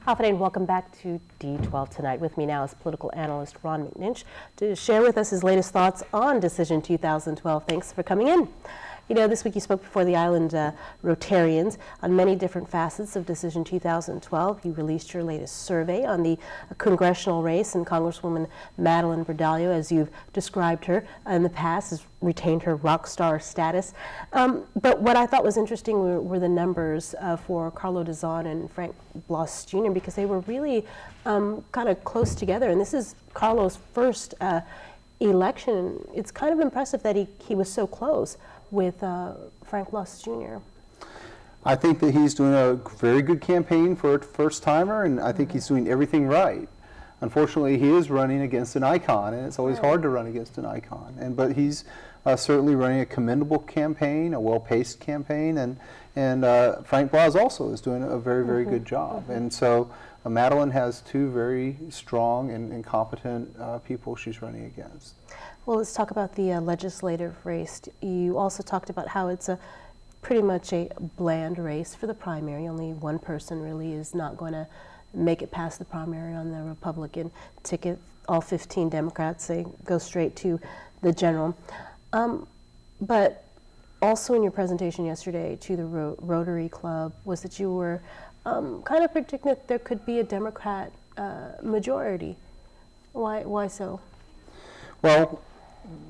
Afternoon, welcome back to D12 Tonight. With me now is political analyst Ron McNinch to share with us his latest thoughts on Decision 2012. Thanks for coming in. You know, this week you spoke before the island Rotarians on many different facets of Decision 2012. You released your latest survey on the congressional race, and Congresswoman Madeline Berdallo, as you've described her in the past, has retained her rock star status. But what I thought was interesting were the numbers for Carlo Dizon and Frank Bloss Jr., because they were really kind of close together. And this is Carlo's first election. It's kind of impressive that he was so close with Frank Bloss Jr. I think that he's doing a very good campaign for a first-timer, and I think he's doing everything right. Unfortunately, he is running against an icon, and it's always hard to run against an icon. But he's certainly running a commendable campaign, a well-paced campaign, and Frank Bloss also is doing a very, very good job. And so Madeline has two very strong and competent people she's running against. Well, let's talk about the legislative race. You also talked about how it's pretty much a bland race for the primary. Only one person really is not going to make it past the primary on the Republican ticket. All 15 Democrats, they go straight to the general. But also in your presentation yesterday to the Rotary Club was that you were kind of predicting that there could be a Democrat majority. Why so? Well,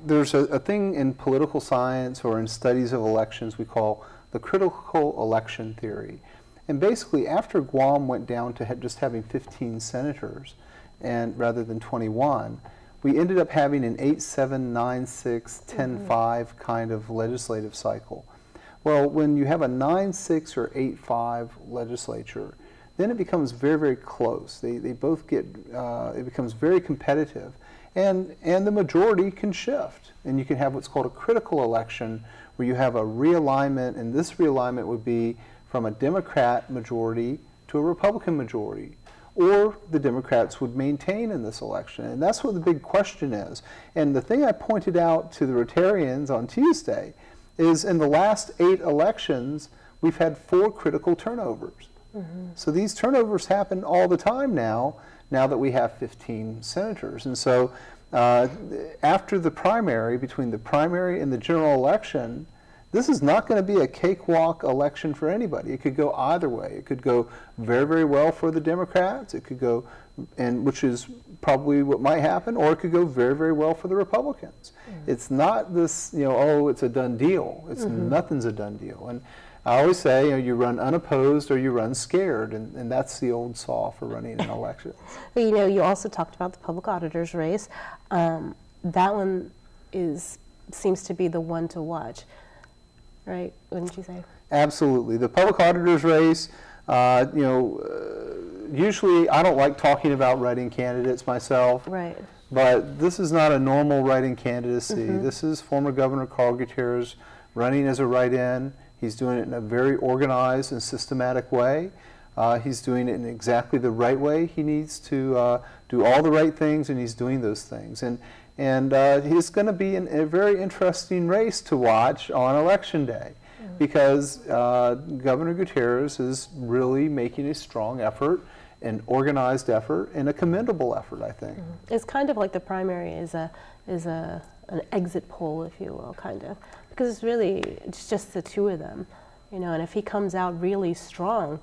there's a thing in political science or in studies of elections we call the critical election theory. And basically, after Guam went down to just having 15 senators, and rather than 21, we ended up having an 8-7, 9-6, 10-5 kind of legislative cycle. Well, when you have a 9-6 or 8-5 legislature, then it becomes very, very close. They both get, it becomes very competitive. And the majority can shift. And you can have what's called a critical election, where you have a realignment, and this realignment would be from a Democrat majority to a Republican majority. Or the Democrats would maintain in this election. And that's what the big question is. And the thing I pointed out to the Rotarians on Tuesday is in the last 8 elections, we've had 4 critical turnovers. So these turnovers happen all the time now that we have 15 senators. And so after the primary, between the primary and the general election, this is not going to be a cakewalk election for anybody. It could go either way. It could go very, very well for the Democrats. It could go, and which is probably what might happen, or it could go very, very well for the Republicans. It's not this, you know, oh, it's a done deal. It's nothing's a done deal. And I always say, you know, you run unopposed or you run scared, and that's the old saw for running an election. Well, you know, you also talked about the public auditor's race. That one seems to be the one to watch, right? Wouldn't you say? Absolutely. The public auditor's race, you know, usually I don't like talking about write-in candidates myself. Right. But this is not a normal write-in candidacy. This is former Governor Carl Gutierrez running as a write-in. He's doing it in a very organized and systematic way. He's doing it in exactly the right way. He needs to do all the right things, and he's doing those things. And he's going to be in a very interesting race to watch on Election Day, because Governor Gutierrez is really making a strong effort, an organized effort, and a commendable effort, I think. It's kind of like the primary is an exit poll, if you will, kind of. Because it's just the two of them, you know, and if he comes out really strong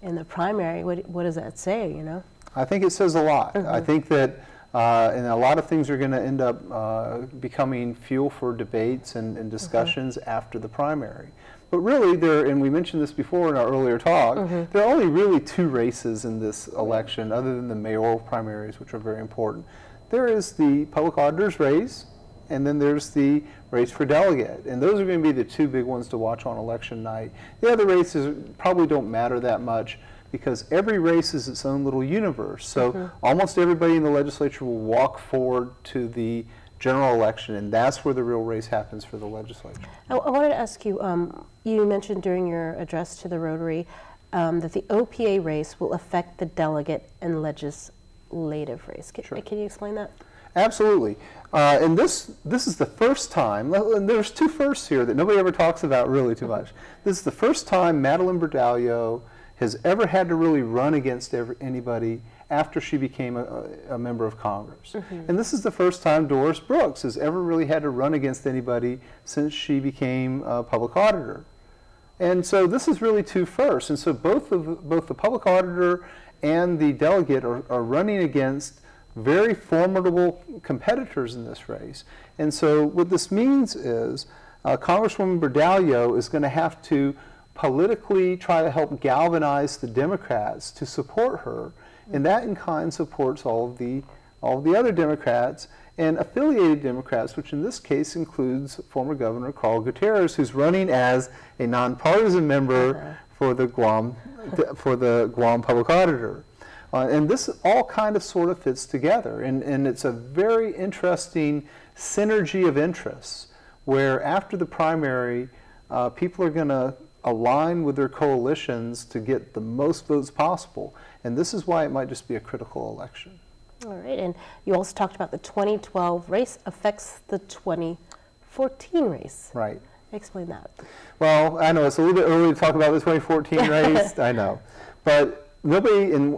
in the primary, what does that say, you know? I think it says a lot. I think that, and a lot of things are going to end up becoming fuel for debates and discussions after the primary. But really, and we mentioned this before in our earlier talk, there are only really 2 races in this election, other than the mayoral primaries, which are very important. There is the public auditor's race, and then there's the race for delegate. And those are going to be the 2 big ones to watch on election night. The other races probably don't matter that much, because every race is its own little universe. So almost everybody in the legislature will walk forward to the general election, and that's where the real race happens for the legislature. I wanted to ask you, you mentioned during your address to the Rotary that the OPA race will affect the delegate and legislative race. Can you explain that? Absolutely. And this is the first time, and there's 2 firsts here that nobody ever talks about really too much. This is the first time Madeline Berdallo has ever had to really run against anybody after she became a member of Congress. And this is the first time Doris Brooks has ever really had to run against anybody since she became a public auditor. And so this is really two firsts. And so both the public auditor and the delegate are running against very formidable competitors in this race. And so what this means is Congresswoman Berdalio is going to have to politically try to help galvanize the Democrats to support her, and that in kind supports all of the other Democrats and affiliated Democrats, which in this case includes former Governor Carl Gutierrez, who's running as a nonpartisan member for the Guam Public Auditor. And this all kind of sort of fits together, and it's a very interesting synergy of interests where after the primary, people are going to align with their coalitions to get the most votes possible. And this is why it might just be a critical election. All right, and you also talked about the 2012 race affects the 2014 race. Right. Explain that. Well, I know it's a little bit early to talk about the 2014 race, I know. But nobody in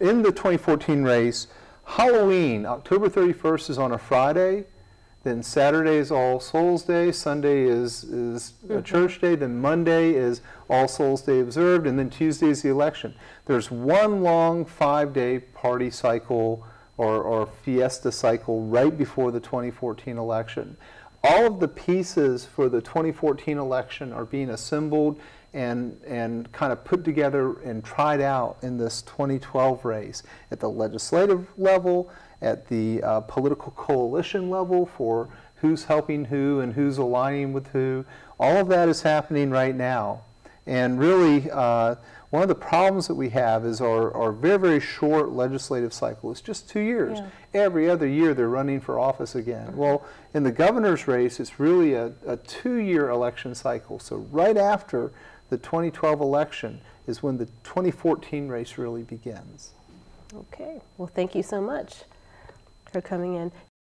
the 2014 race, Halloween, October 31st is on a Friday, then Saturday is All Souls Day, Sunday is a church day, then Monday is All Souls Day observed, and then Tuesday is the election. There's one long 5-day party cycle or fiesta cycle right before the 2014 election. All of the pieces for the 2014 election are being assembled and kind of put together and tried out in this 2012 race at the legislative level, at the political coalition level for who's helping who and who's aligning with who. All of that is happening right now. And really, one of the problems that we have is our very, very short legislative cycle. It's just 2 years. Yeah. Every other year they're running for office again. Well, in the governor's race, it's really a 2-year election cycle. So right after the 2012 election is when the 2014 race really begins. Okay, well, thank you so much for coming in.